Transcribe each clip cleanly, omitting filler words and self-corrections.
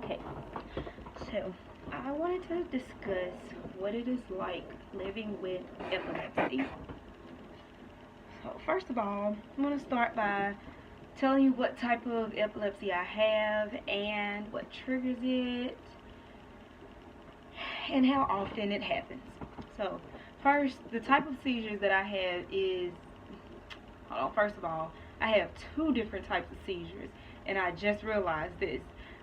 Okay, so I wanted to discuss what it is like living with epilepsy. So first of all, I'm going to start by telling you what type of epilepsy I have and what triggers it and how often it happens. So first, the type of seizures that I have is, first of all, I have two different types of seizures, and I just realized this.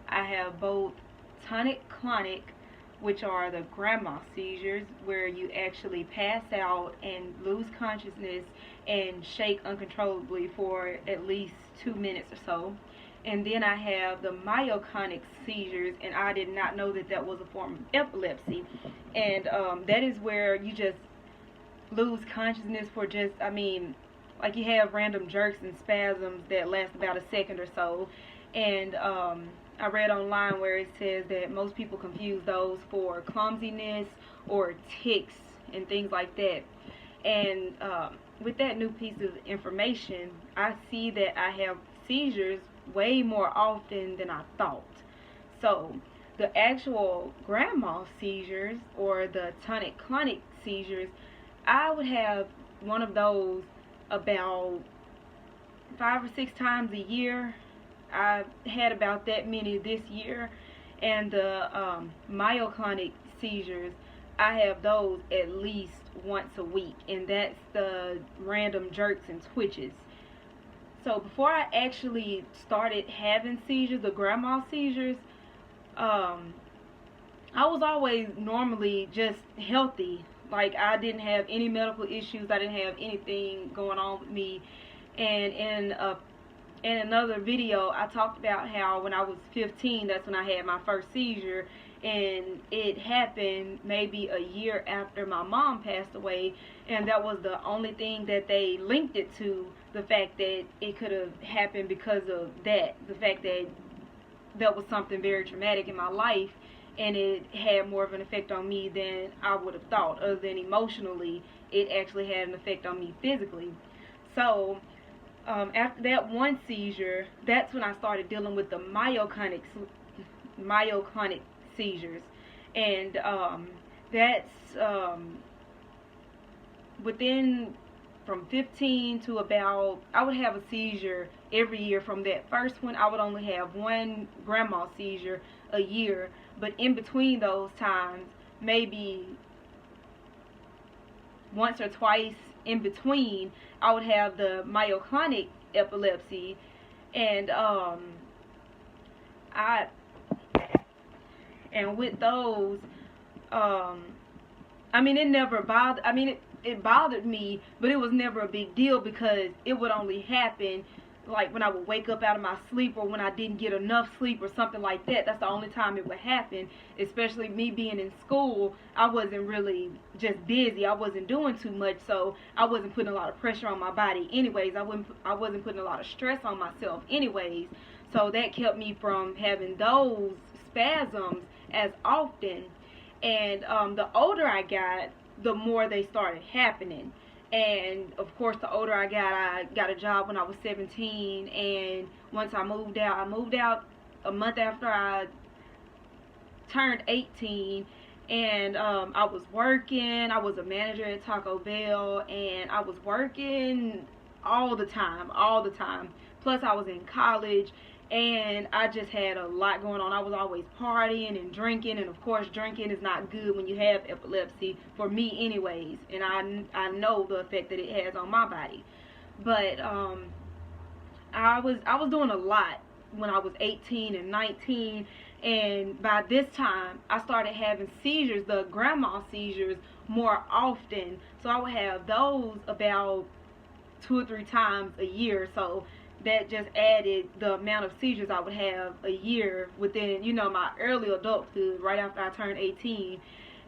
I have both Tonic Clonic, which are the grandma seizures, where you actually pass out and lose consciousness and shake uncontrollably for at least 2 minutes or so. And then I have the myoclonic seizures, and I did not know that that was a form of epilepsy. And that is where you just lose consciousness for just, like you have random jerks and spasms that last about a second or so. And I read online where it says that most people confuse those for clumsiness or tics and things like that. And with that new piece of information, I see that I have seizures way more often than I thought. So the actual grandma seizures, or the tonic-clonic seizures, I would have one of those about 5 or 6 times a year. I had about that many this year. And the myoclonic seizures, I have those at least once a week, and that's the random jerks and twitches. So before I actually started having seizures, the grandma seizures, I was always normally just healthy. Like, I didn't have any medical issues. I didn't have anything going on with me. And in another video, I talked about how when I was 15, that's when I had my first seizure, and it happened maybe a year after my mom passed away, and that was the only thing that they linked it to, the fact that it could have happened because of that, the fact that that was something very traumatic in my life, and it had more of an effect on me than I would have thought. Other than emotionally, it actually had an effect on me physically. So after that one seizure, that's when I started dealing with the myoclonic seizures. And that's within from 15 to about, I would have a seizure every year. From that first one, I would only have one grandma seizure a year, but in between those times, maybe once or twice in between, I would have the myoclonic epilepsy. And with those, it never bothered, it bothered me, but it was never a big deal because it would only happen like when I would wake up out of my sleep, or when I didn't get enough sleep or something like that. That's the only time it would happen. Especially me being in school, I wasn't really just busy. I wasn't doing too much, so I wasn't putting a lot of pressure on my body anyways. I wasn't putting a lot of stress on myself anyways. So that kept me from having those spasms as often. And the older I got, the more they started happening. And of course, the older I got a job when I was 17. And once I moved out a month after I turned 18. And I was working. I was a manager at Taco Bell, and I was working all the time. Plus, I was in college, and I just had a lot going on. I was always partying and drinking, and of course, drinking is not good when you have epilepsy, for me anyways, and I know the effect that it has on my body. But I was doing a lot when I was 18 and 19, and by this time, I started having seizures, the grandma seizures, more often. So I would have those about 2 or 3 times a year. So that just added the amount of seizures I would have a year within, my early adulthood, right after I turned 18.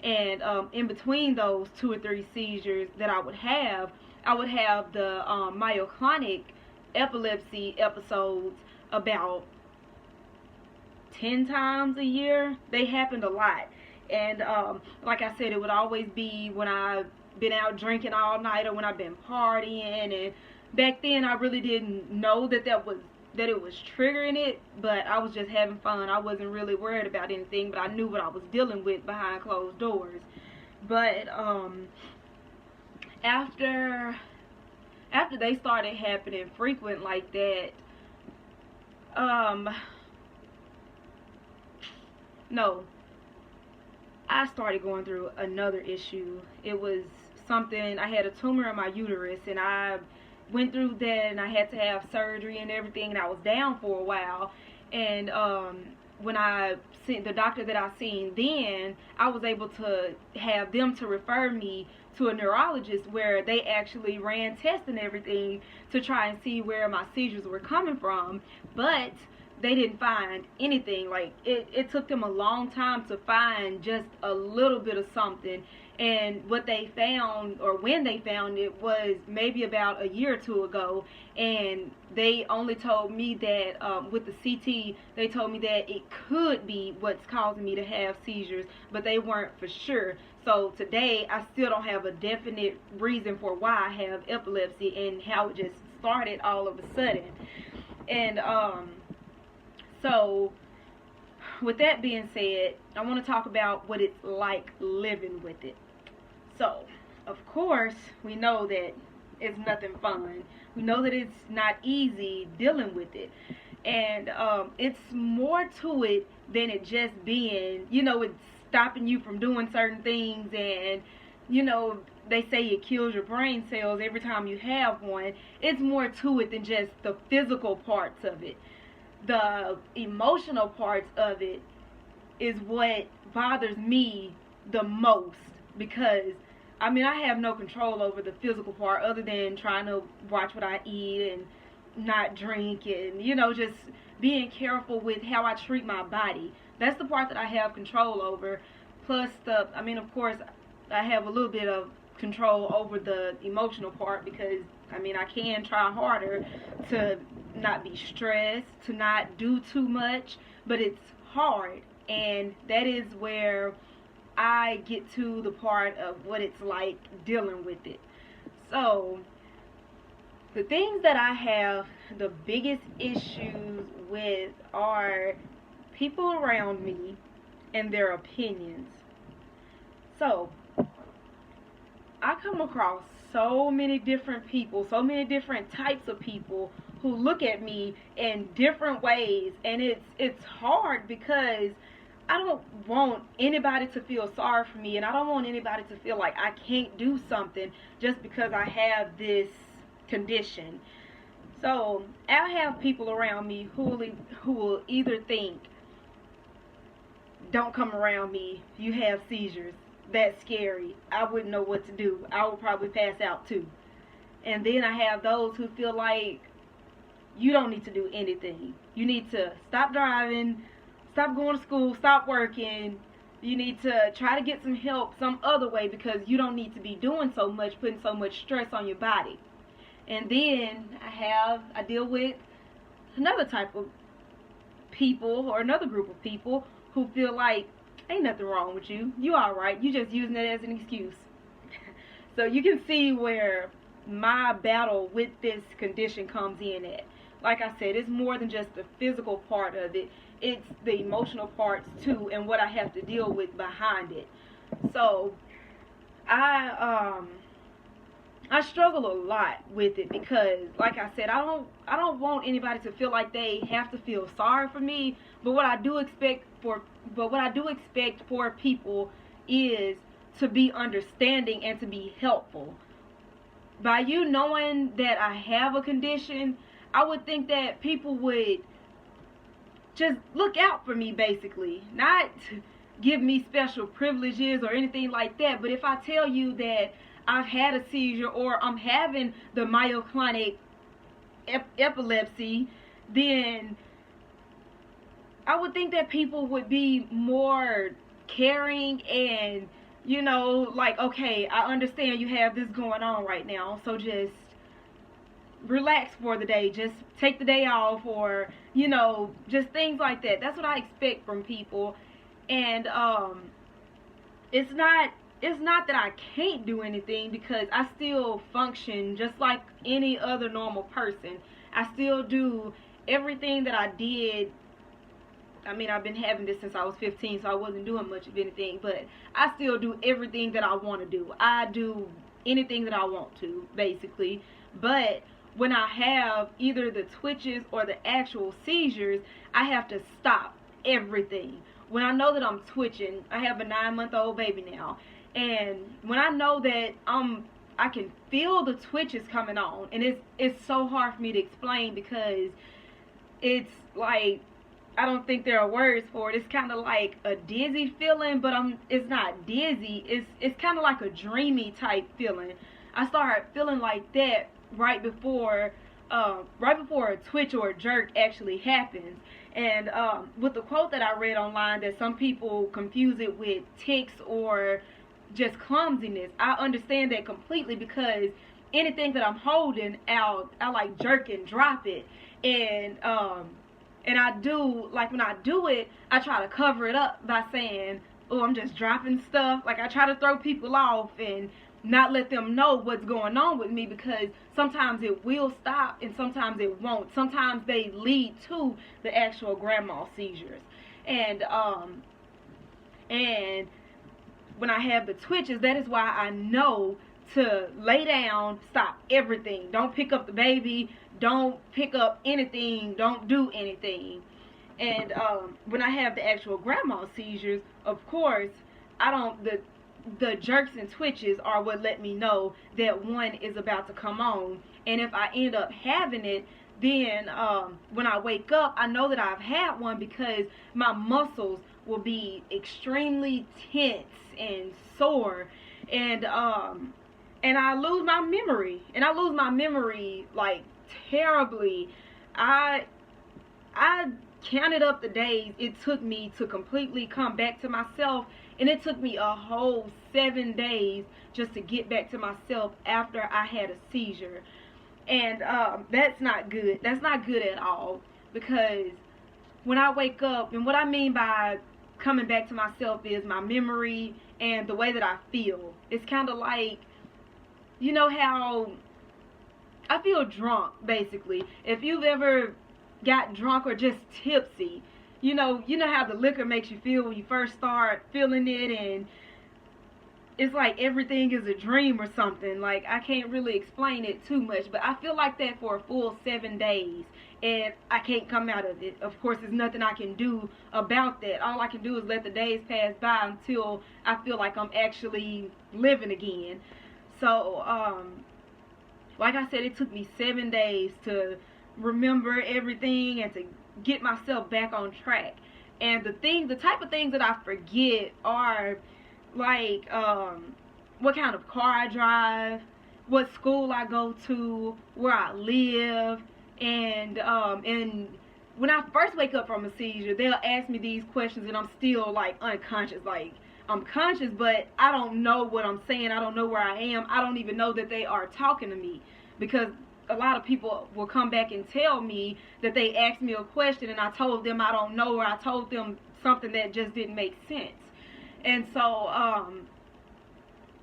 And in between those 2 or 3 seizures that I would have the myoclonic epilepsy episodes about 10 times a year. They happened a lot. And like I said, it would always be when I've been out drinking all night, or when I've been partying. And back then, I really didn't know that was that it was triggering it, but I was just having fun. I wasn't really worried about anything, but I knew what I was dealing with behind closed doors. But after they started happening frequent like that, no, I started going through another issue. It was something, I had a tumor in my uterus, and I went through that, and I had to have surgery and everything, and I was down for a while. And when I seen the doctor that I seen then, I was able to have them to refer me to a neurologist, where they actually ran tests and everything to try and see where my seizures were coming from. But they didn't find anything. Like, it took them a long time to find just a little bit of something. And what they found, or when they found it, was maybe about a year or two ago. And they only told me that with the CT, they told me that it could be what's causing me to have seizures, but they weren't for sure. So today, I still don't have a definite reason for why I have epilepsy and how it just started all of a sudden. And so with that being said, I want to talk about what it's like living with it. So, of course, we know that it's nothing fun. We know that it's not easy dealing with it. And it's more to it than it just being, it's stopping you from doing certain things. And, they say it kills your brain cells every time you have one. It's more to it than just the physical parts of it. The emotional parts of it is what bothers me the most, because I have no control over the physical part other than trying to watch what I eat and not drink, and just being careful with how I treat my body. That's the part that I have control over. Plus of course, I have a little bit of control over the emotional part, because I can try harder to not be stressed, to not do too much, but it's hard. And that is where I get to the part of what it's like dealing with it. So the things that I have the biggest issues with are people around me and their opinions. So I come across so many different people, so many different types of people who look at me in different ways, and it's hard, because I don't want anybody to feel sorry for me, and I don't want anybody to feel like I can't do something just because I have this condition. So I have people around me who will either think, don't come around me, you have seizures, that's scary, I wouldn't know what to do, I would probably pass out too. And then I have those who feel like, you don't need to do anything, you need to stop driving, stop going to school, stop working, you need to try to get some help some other way, because you don't need to be doing so much, putting so much stress on your body. And then I deal with another type of people, or another group of people, who feel like, ain't nothing wrong with you, you alright, you just using it as an excuse. So you can see where my battle with this condition comes in at. Like I said, it's more than just the physical part of it, it's the emotional parts too, and what I have to deal with behind it. So I struggle a lot with it, because like I said, I don't want anybody to feel like they have to feel sorry for me, but what I do expect for people is to be understanding and to be helpful. By you knowing that I have a condition, I would think that people would just look out for me, basically. Not give me special privileges or anything like that, but if I tell you that I've had a seizure, or I'm having the myoclonic epilepsy, then I would think that people would be more caring and, like, okay, I understand you have this going on right now, so just relax for the day, just take the day off, or, just things like that. That's what I expect from people. And it's not that I can't do anything, because I still function just like any other normal person. I still do everything that I did, I mean, I've been having this since I was 15, so I wasn't doing much of anything, but I still do everything that I want to do. I do anything that I want to, basically. But when I have either the twitches or the actual seizures, I have to stop everything. When I know that I'm twitching, I have a 9-month-old baby now, and when I know that I can feel the twitches coming on, and it's so hard for me to explain because it's like, I don't think there are words for it. It's kind of like a dizzy feeling, but it's not dizzy. It's kind of like a dreamy type feeling. I started feeling like that right before a twitch or a jerk actually happens. And with the quote that I read online that some people confuse it with tics or just clumsiness, I understand that completely, because anything that I'm holding, I like jerk and drop it. And I do, like when I do it, I try to cover it up by saying, oh, I'm just dropping stuff. Like I try to throw people off and not let them know what's going on with me, because sometimes it will stop and sometimes it won't. Sometimes they lead to the actual grand mal seizures. And when I have the twitches, that is why I know to lay down, stop everything. Don't pick up the baby. Don't pick up anything. Don't do anything. And when I have the actual grand mal seizures, of course, I don't. The jerks and twitches are what let me know that one is about to come on. And if I end up having it, then when I wake up, I know that I've had one, because my muscles will be extremely tense and sore, and I lose my memory, and I lose my memory like terribly. I counted up the days it took me to completely come back to myself, and it took me a whole 7 days just to get back to myself after I had a seizure. And that's not good. That's not good at all, because when I wake up, and what I mean by coming back to myself is my memory and the way that I feel. It's kind of like, you know how I feel drunk, basically. If you've ever got drunk or just tipsy, you know how the liquor makes you feel when you first start feeling it, and it's like everything is a dream or something. Like, I can't really explain it too much, but I feel like that for a full 7 days, and I can't come out of it. Of course, there's nothing I can do about that. All I can do is let the days pass by until I feel like I'm actually living again. So, like I said, it took me 7 days to remember everything and to get myself back on track. And the type of things that I forget are like what kind of car I drive, what school I go to, where I live, and when I first wake up from a seizure, they'll ask me these questions, and I'm still like unconscious. Like, I'm conscious, but I don't know what I'm saying. I don't know where I am. I don't even know that they are talking to me, because a lot of people will come back and tell me that they asked me a question and I told them I don't know, or I told them something that just didn't make sense. And so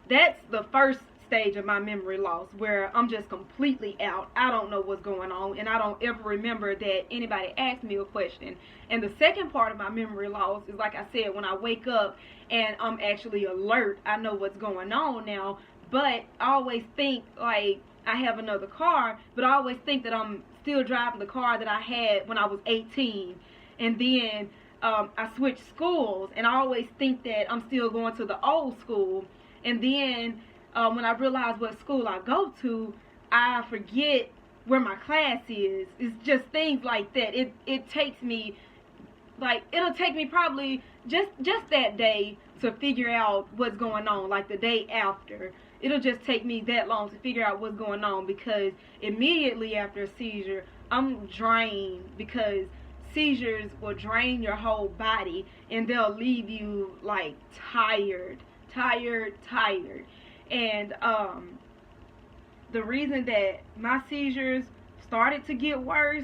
that's the first stage of my memory loss, where I'm just completely out. I don't know what's going on, and I don't ever remember that anybody asked me a question. And the second part of my memory loss is, like I said, when I wake up and I'm actually alert. I know what's going on now, but I always think like I have another car, but I always think that I'm still driving the car that I had when I was 18. And then I switched schools, and I always think that I'm still going to the old school. And then when I realize what school I go to, I forget where my class is. It's just things like that. It takes me, like, it'll take me probably just that day to figure out what's going on, like the day after. It'll just take me that long to figure out what's going on, because immediately after a seizure, I'm drained, because seizures will drain your whole body, and they'll leave you like tired. And the reason that my seizures started to get worse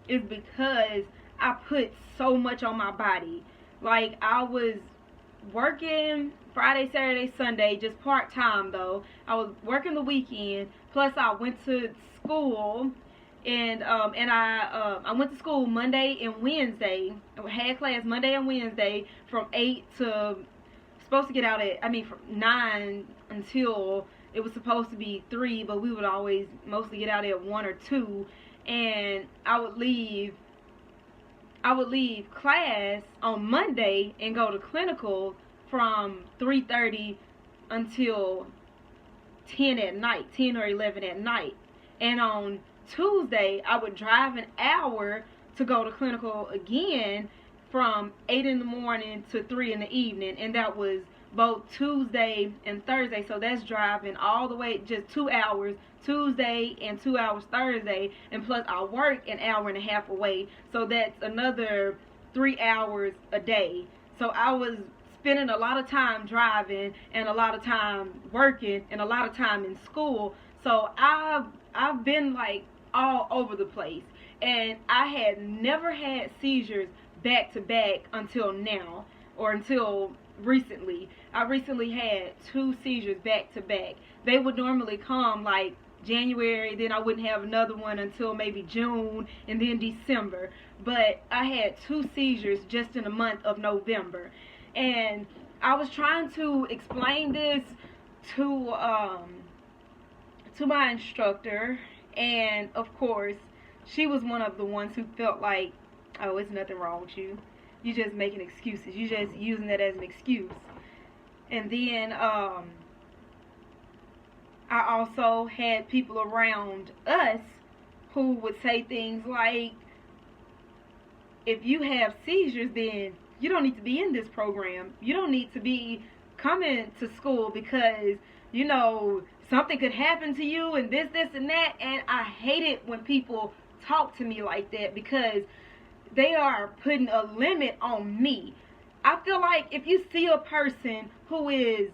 is because I put so much on my body. Like, I was working Friday, Saturday, Sunday, just part-time though. I was working the weekend, plus I went to school, And I went to school Monday and Wednesday. I had class Monday and Wednesday from 8 to, supposed to get out at, from 9 until it was supposed to be 3, but we would always mostly get out at 1 or 2. And I would leave class on Monday and go to clinical from 3:30 until 10 at night, 10 or 11 at night. And on Tuesday, I would drive an hour to go to clinical again from 8 in the morning to 3 in the evening. And that was both Tuesday and Thursday. So that's driving all the way, just 2 hours Tuesday and 2 hours Thursday. And plus I work an hour and a half away. So that's another 3 hours a day. So I was spending a lot of time driving and a lot of time working and a lot of time in school. So I've been like all over the place, and I had never had seizures back to back until now, or until recently. I recently had 2 seizures back to back. They would normally come like January, then I wouldn't have another one until maybe June, and then December. But I had 2 seizures just in the month of November. And I was trying to explain this to my instructor, and of course she was one of the ones who felt like, oh, it's nothing wrong with you, you're just making excuses, you're just using that as an excuse. And then I also had people around us who would say things like, if you have seizures, then you don't need to be in this program. You don't need to be coming to school because, you know, something could happen to you and this, and that. And I hate it when people talk to me like that, because they are putting a limit on me. I feel like if you see a person who is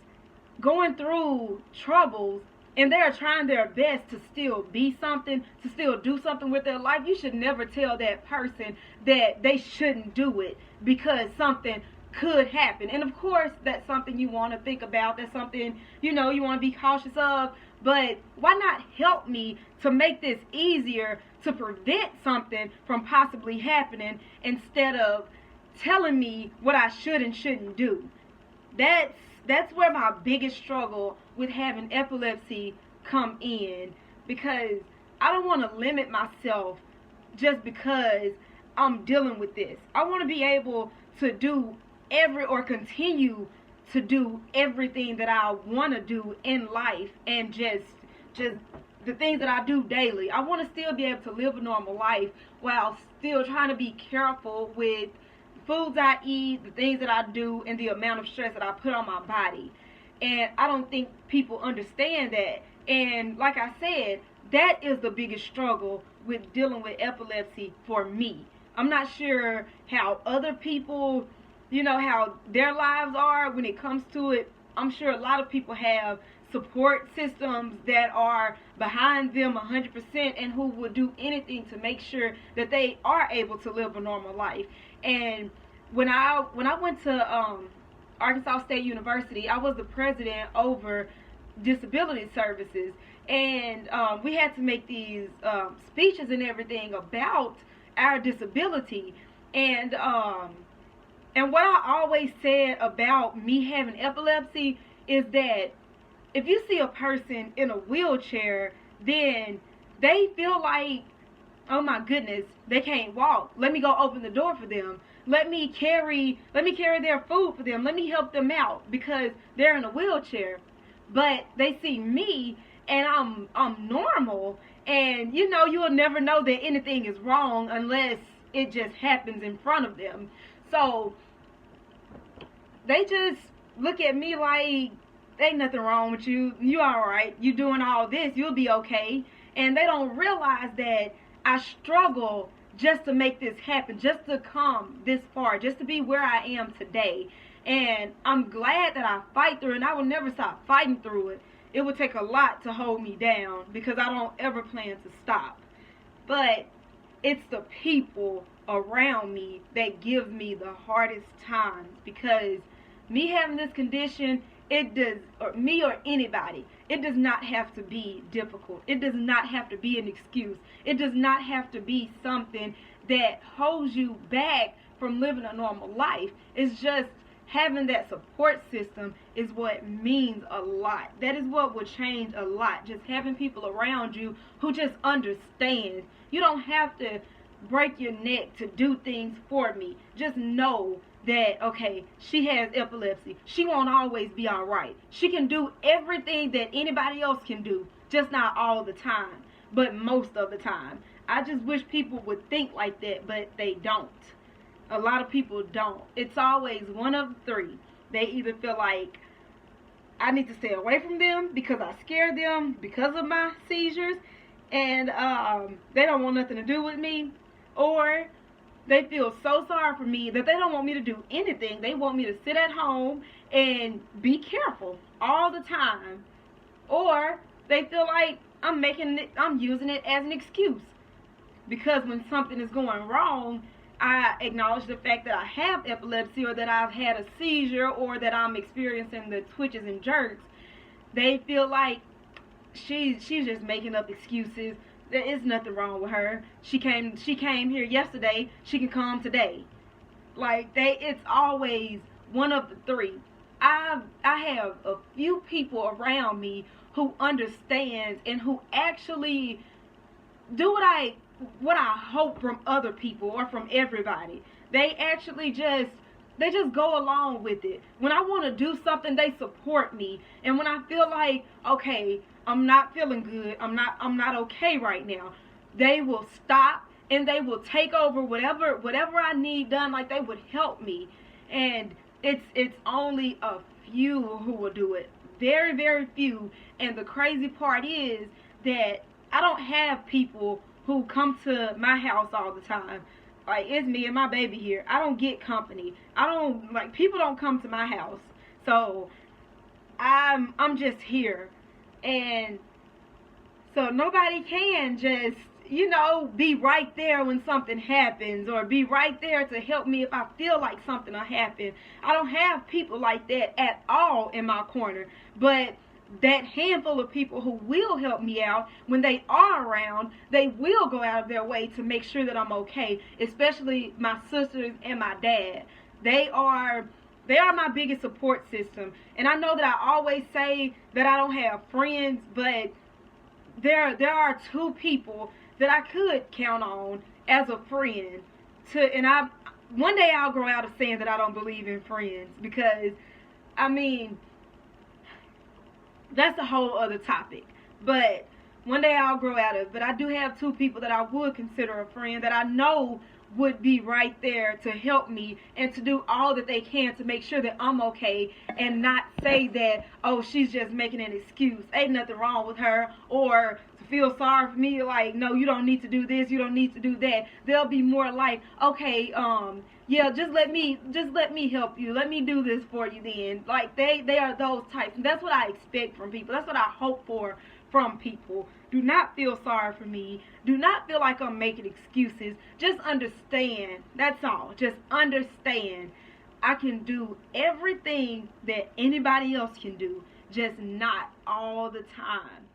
going through troubles and they're trying their best to still be something, to still do something with their life, you should never tell that person that they shouldn't do it because something could happen. And of course, that's something you want to think about. That's something, you know, you want to be cautious of. But why not help me to make this easier to prevent something from possibly happening, instead of telling me what I should and shouldn't do? That's where my biggest struggle with having epilepsy come in, because I don't want to limit myself just because I'm dealing with this. I want to be able to do continue to do everything that I want to do in life, and just the things that I do daily. I want to still be able to live a normal life while still trying to be careful with foods I eat, the things that I do, and the amount of stress that I put on my body. And I don't think people understand that. And like I said, that is the biggest struggle with dealing with epilepsy for me. I'm not sure how other people, you know, how their lives are when it comes to it. I'm sure a lot of people have support systems that are behind them 100% and who would do anything to make sure that they are able to live a normal life. And when I went to Arkansas State University, I was the president over disability services, and we had to make these speeches and everything about our disability. And what I always said about me having epilepsy is that if you see a person in a wheelchair, then they feel like, oh my goodness, they can't walk. Let me go open the door for them. Let me carry their food for them. Let me help them out because they're in a wheelchair. But they see me and I'm normal, and you know, you'll never know that anything is wrong unless it just happens in front of them. So they just look at me like, ain't nothing wrong with you. You alright. You doing all this. You'll be okay. And they don't realize that I struggle just to make this happen, just to come this far, just to be where I am today. And I'm glad that I fight through it, and I will never stop fighting through it. It would take a lot to hold me down because I don't ever plan to stop. But it's the people around me that give me the hardest times, because me having this condition, It does, or me or anybody, it does not have to be difficult. It does not have to be an excuse. It does not have to be something that holds you back from living a normal life. It's just having that support system is what means a lot. That is what will change a lot. Just having people around you who just understand. You don't have to break your neck to do things for me. Just know that, okay, she has epilepsy. She won't always be all right. She can do everything that anybody else can do, just not all the time, but most of the time. I just wish people would think like that, but they don't. A lot of people don't. It's always one of the three. They either feel like I need to stay away from them because I scare them because of my seizures, and they don't want nothing to do with me, or they feel so sorry for me that they don't want me to do anything. They want me to sit at home and be careful all the time. Or they feel like I'm using it as an excuse. Because when something is going wrong, I acknowledge the fact that I have epilepsy, or that I've had a seizure, or that I'm experiencing the twitches and jerks. They feel like she's just making up excuses. There is nothing wrong with her. She came here yesterday. She can come today. Like, it's always one of the three. I have a few people around me who understand and who actually do what I hope from other people or from everybody. They actually just go along with it. When I want to do something, they support me. And when I feel like, okay, I'm not feeling good, I'm not okay right now, they will stop and they will take over whatever I need done. Like, they would help me. And it's only a few who will do it. Very, very few. And the crazy part is that I don't have people who come to my house all the time. Like, it's me and my baby here. I don't get company. People don't come to my house. So I'm just here. And so nobody can just, be right there when something happens, or be right there to help me if I feel like something will happen. I don't have people like that at all in my corner. But that handful of people who will help me out, when they are around, they will go out of their way to make sure that I'm okay, especially my sisters and my dad. They are my biggest support system. And I know that I always say that I don't have friends, but there are two people that I could count on as a friend. One day I'll grow out of saying that I don't believe in friends, because that's a whole other topic. But one day I'll grow out of it. But I do have two people that I would consider a friend, that I know would be right there to help me and to do all that they can to make sure that I'm okay, and not say that, oh, she's just making an excuse, ain't nothing wrong with her, or to feel sorry for me, like, no, you don't need to do this, you don't need to do that. They'll be more like, okay, yeah, just let me help you, let me do this for you then. Like, they are those types, and that's what I expect from people. That's what I hope for from people. Do not feel sorry for me. Do not feel like I'm making excuses. Just understand. That's all. Just understand. I can do everything that anybody else can do, just not all the time.